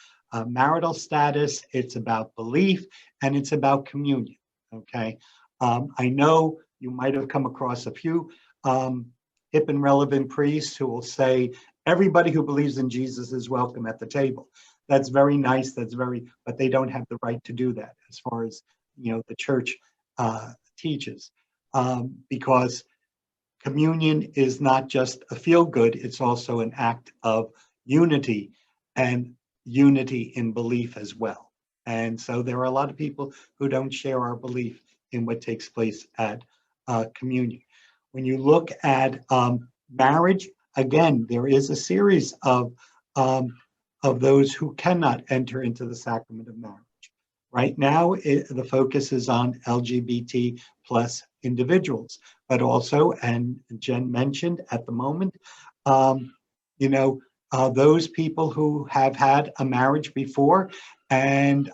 marital status, it's about belief, and it's about communion. Okay, I know you might have come across a few hip and relevant priests who will say everybody who believes in Jesus is welcome at the table. That's very nice. But they don't have the right to do that as far as, the church teaches, because communion is not just a feel good, it's also an act of unity, and unity in belief as well. And so there are a lot of people who don't share our belief in what takes place at communion. When you look at marriage, again, there is a series of those who cannot enter into the sacrament of marriage. Right now, the focus is on LGBT plus individuals, but also, and Jen mentioned at the moment, those people who have had a marriage before and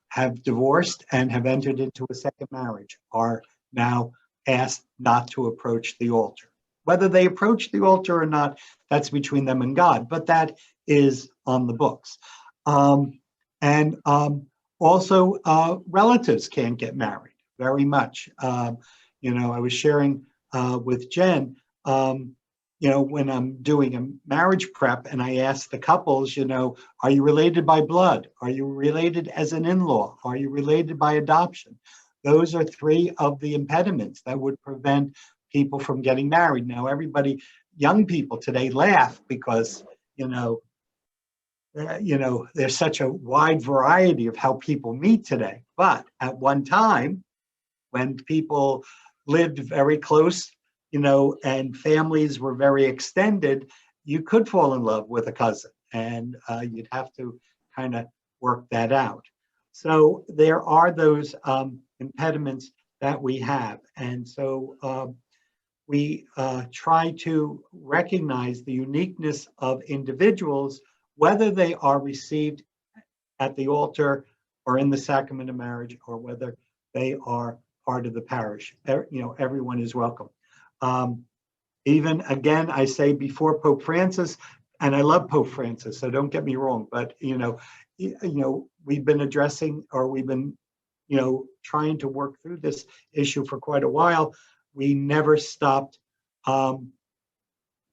have divorced and have entered into a second marriage are now asked not to approach the altar. Whether they approach the altar or not, that's between them and God, but that is on the books. Also, relatives can't get married very much. I was sharing with Jen, when I'm doing a marriage prep and I ask the couples, are you related by blood? Are you related as an in-law? Are you related by adoption? Those are three of the impediments that would prevent people from getting married. Now, young people today laugh because, there's such a wide variety of how people meet today. But at one time, when people lived very close, and families were very extended, you could fall in love with a cousin, and you'd have to kind of work that out. So there are those impediments that we have. And so we try to recognize the uniqueness of individuals, whether they are received at the altar or in the sacrament of marriage, or whether they are part of the parish. Everyone is welcome. Even again, I say before Pope Francis, and I love Pope Francis, so don't get me wrong, but we've been addressing, or we've been trying to work through this issue for quite a while. We never stopped.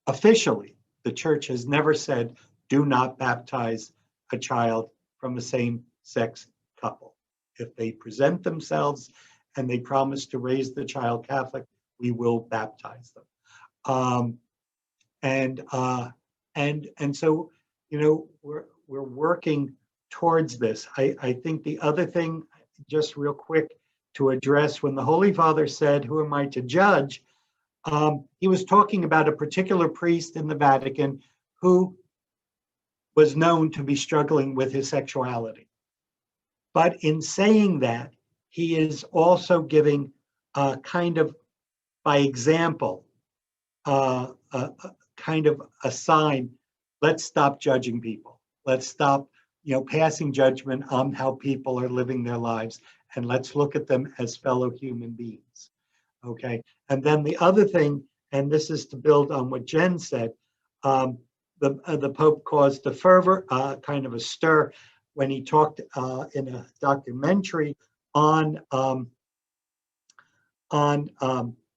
Officially, the church has never said, do not baptize a child from a same-sex couple. If they present themselves and they promise to raise the child Catholic, we will baptize them. And so, we're working towards this. I think the other thing, just real quick to address, when the Holy Father said, who am I to judge? He was talking about a particular priest in the Vatican who was known to be struggling with his sexuality. But in saying that, he is also giving kind of, by example, kind of a sign, let's stop judging people. Let's stop, passing judgment on how people are living their lives, and let's look at them as fellow human beings. Okay. And then the other thing, and this is to build on what Jen said, the Pope caused a fervor, kind of a stir, when he talked in a documentary on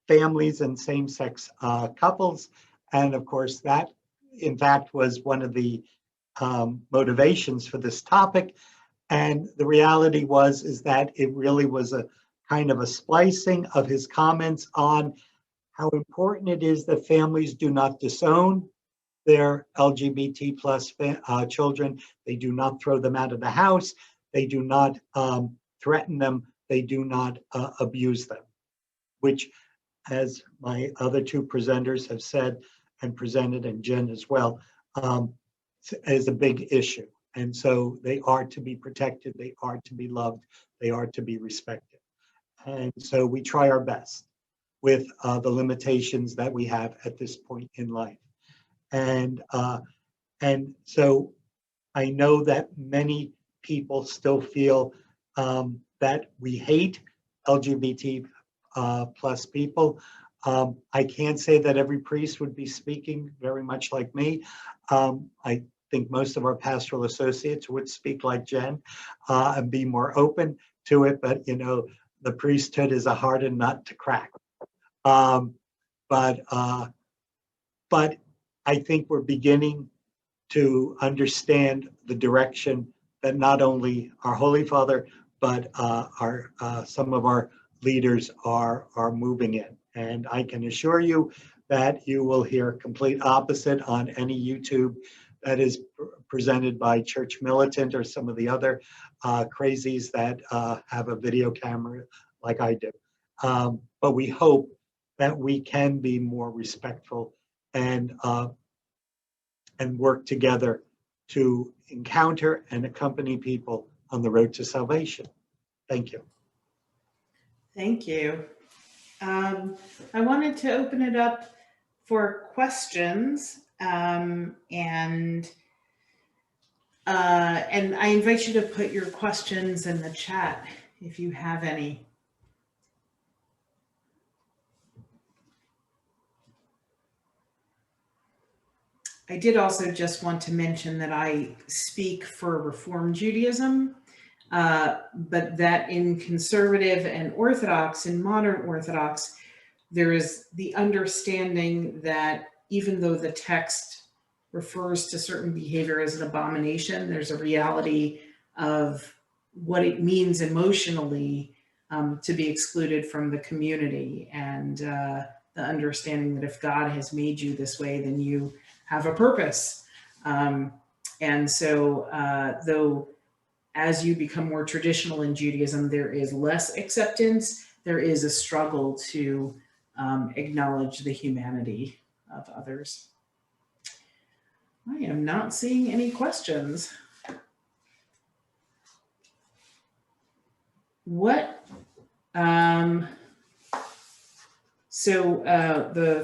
families and same-sex couples. And of course, that in fact was one of the motivations for this topic. And the reality is that it really was a kind of a splicing of his comments on how important it is that families do not disown their LGBT plus children. They do not throw them out of the house. They do not threaten them. They do not abuse them, which, as my other two presenters have said and presented, and Jen as well, is a big issue. And so they are to be protected, they are to be loved, they are to be respected. And so we try our best with the limitations that we have at this point in life. And so I know that many people still feel that we hate LGBT plus people. I can't say that every priest would be speaking very much like me. I think most of our pastoral associates would speak like Jen and be more open to it, but the priesthood is a harder nut to crack. But I think we're beginning to understand the direction that not only our Holy Father, but some of our leaders are moving in. And I can assure you that you will hear complete opposite on any YouTube that is presented by Church Militant or some of the other crazies that have a video camera like I do. But we hope that we can be more respectful and work together to encounter and accompany people on the road to salvation. Thank you. Thank you. I wanted to open it up for questions, and I invite you to put your questions in the chat if you have any. I did also just want to mention that I speak for Reform Judaism, but that in conservative and Orthodox, in modern Orthodox, there is the understanding that even though the text refers to certain behavior as an abomination, there's a reality of what it means emotionally to be excluded from the community, and the understanding that if God has made you this way, then you have a purpose. And so though as you become more traditional in Judaism, there is less acceptance, there is a struggle to acknowledge the humanity of others. I am not seeing any questions. The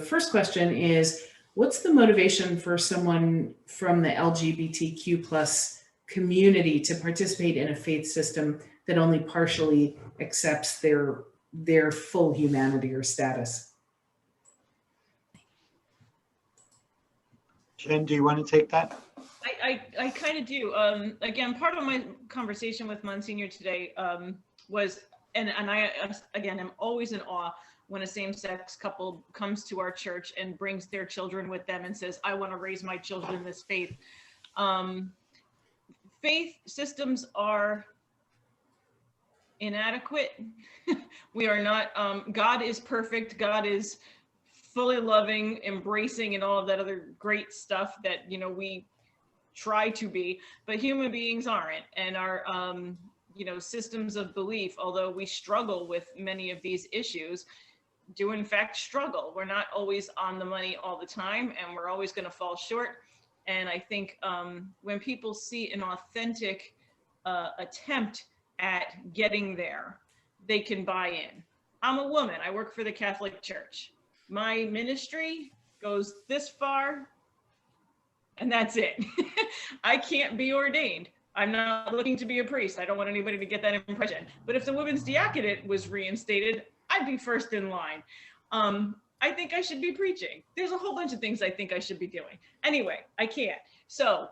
first question is, what's the motivation for someone from the LGBTQ plus community to participate in a faith system that only partially accepts their full humanity or status? Jen, do you want to take that? I kind of do. Again, part of my conversation with Monsignor today was, and I, again, am always in awe when a same-sex couple comes to our church and brings their children with them and says, I want to raise my children in this faith. Faith systems are inadequate. We are not, God is perfect. God is fully loving, embracing, and all of that other great stuff that, we try to be, but human beings aren't. And our, systems of belief, although we struggle with many of these issues, do in fact struggle. We're not always on the money all the time, and we're always going to fall short. And I think when people see an authentic attempt at getting there, they can buy in. I'm a woman. I work for the Catholic Church. My ministry goes this far, and that's it. I can't be ordained. I'm not looking to be a priest. I don't want anybody to get that impression. But if the women's diaconate was reinstated, I'd be first in line. I think I should be preaching. There's a whole bunch of things I think I should be doing. Anyway, I can't. So,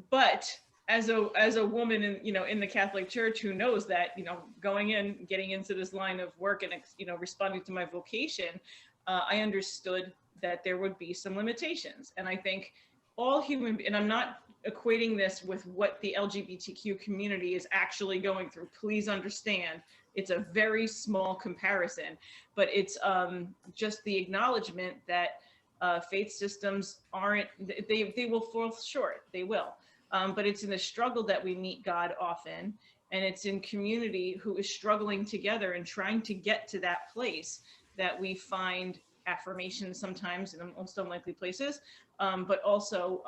but as a woman in, in the Catholic Church who knows that, going in, getting into this line of work and, responding to my vocation, I understood that there would be some limitations. And I think all human, and I'm not equating this with what the LGBTQ community is actually going through. Please understand, it's a very small comparison, but it's just the acknowledgement that faith systems aren't, they will fall short, they will. But it's in the struggle that we meet God often, and it's in community who is struggling together and trying to get to that place that we find affirmation sometimes in the most unlikely places, but also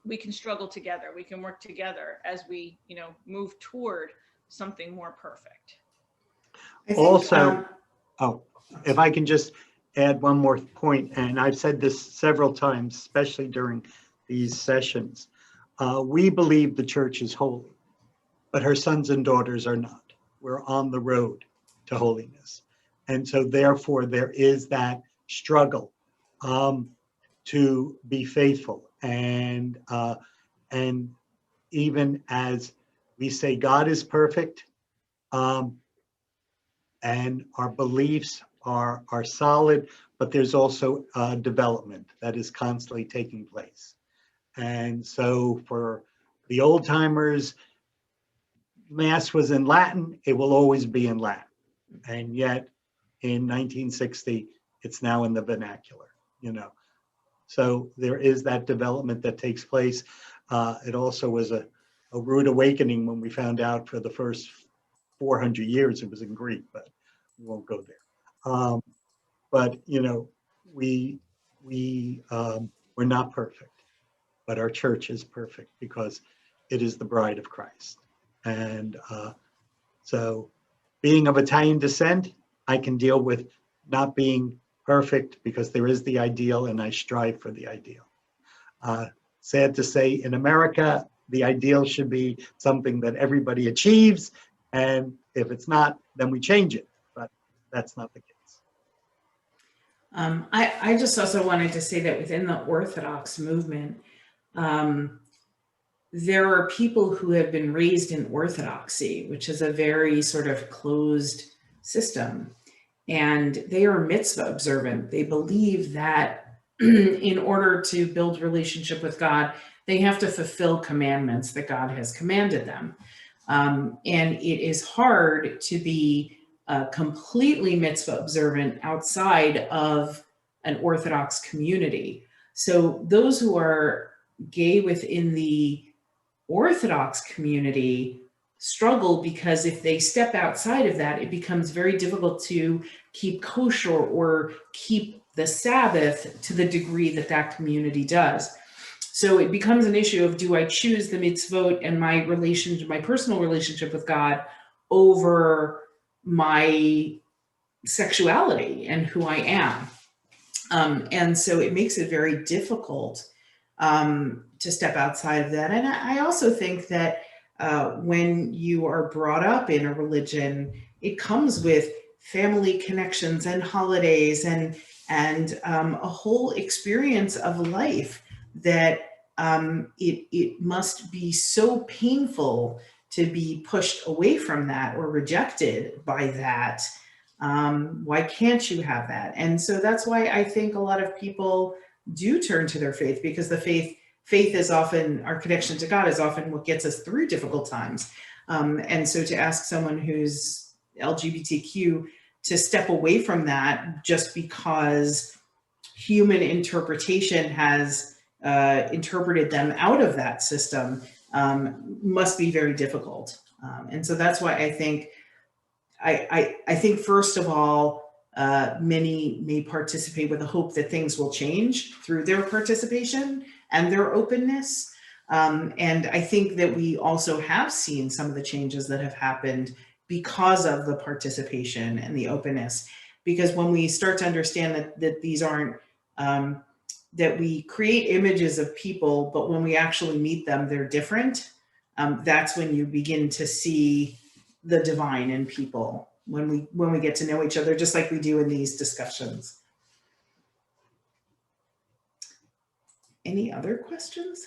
we can struggle together. We can work together as we, move toward something more perfect. I think, Also, if I can just add one more point, and I've said this several times, especially during these sessions. We believe the church is holy, but her sons and daughters are not. We're on the road to holiness. And so therefore there is that struggle to be faithful. And even as we say God is perfect, and our beliefs are solid, but there's also development that is constantly taking place. And so for the old timers, Mass was in Latin, it will always be in Latin. And yet in 1960, it's now in the vernacular, So there is that development that takes place. It also was a rude awakening when we found out for the first 400 years it was in Greek, but we won't go there. But we're not perfect, but our church is perfect because it is the bride of Christ. And so being of Italian descent, I can deal with not being perfect because there is the ideal and I strive for the ideal. Sad to say, in America, the ideal should be something that everybody achieves. And if it's not, then we change it. But that's not the case. I just also wanted to say that within the Orthodox movement, there are people who have been raised in Orthodoxy, which is a very sort of closed system. And they are mitzvah observant. They believe that in order to build relationship with God, they have to fulfill commandments that God has commanded them. And it is hard to be completely mitzvah observant outside of an Orthodox community. So those who are gay within the Orthodox community struggle because if they step outside of that, it becomes very difficult to keep kosher or keep the Sabbath to the degree that that community does. So it becomes an issue of, do I choose the mitzvot and my personal relationship with God over my sexuality and who I am? And so it makes it very difficult to step outside of that. And I also think that when you are brought up in a religion, it comes with family connections and holidays and a whole experience of life that it must be so painful to be pushed away from that or rejected by that. Why can't you have that? And so that's why I think a lot of people do turn to their faith, because the faith is often, our connection to God is often what gets us through difficult times. And so to ask someone who's LGBTQ to step away from that just because human interpretation has interpreted them out of that system must be very difficult. And so that's why I think, I think first of all, many may participate with the hope that things will change through their participation and their openness. And I think that we also have seen some of the changes that have happened because of the participation and the openness. Because when we start to understand that these aren't, that we create images of people, but when we actually meet them, they're different, that's when you begin to see the divine in people. when we get to know each other, just like we do in these discussions. Any other questions?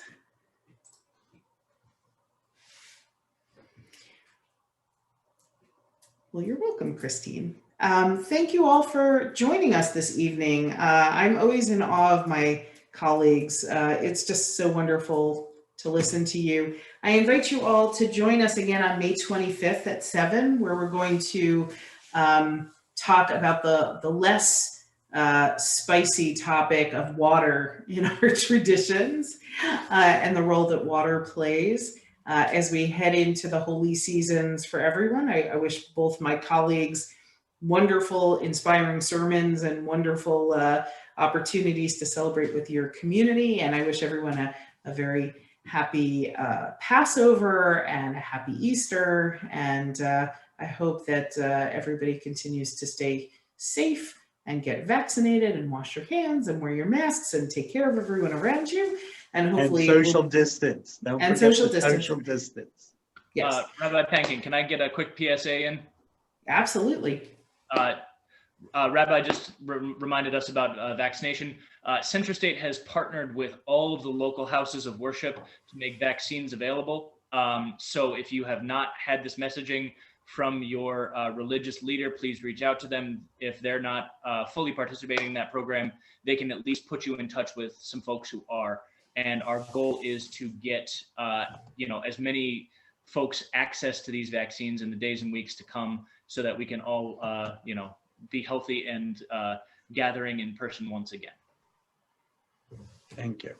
Well, you're welcome, Christine. Thank you all for joining us this evening. I'm always in awe of my colleagues. It's just so wonderful to listen to you. I invite you all to join us again on May 25th at 7, where we're going to talk about the less spicy topic of water in our traditions and the role that water plays. As we head into the holy seasons for everyone, I wish both my colleagues wonderful, inspiring sermons and wonderful opportunities to celebrate with your community. And I wish everyone a very happy Passover and a happy Easter. And I hope that everybody continues to stay safe and get vaccinated and wash your hands and wear your masks and take care of everyone around you. And hopefully social distance. Don't and forget social the distance. social distance. Yes, Rabbi Panken, can I get a quick PSA in? absolutely. Rabbi just reminded us about vaccination. Central State has partnered with all of the local houses of worship to make vaccines available. So if you have not had this messaging from your religious leader, please reach out to them. If they're not fully participating in that program, they can at least put you in touch with some folks who are. And our goal is to get as many folks access to these vaccines in the days and weeks to come, so that we can all be healthy and gathering in person once again. Thank you.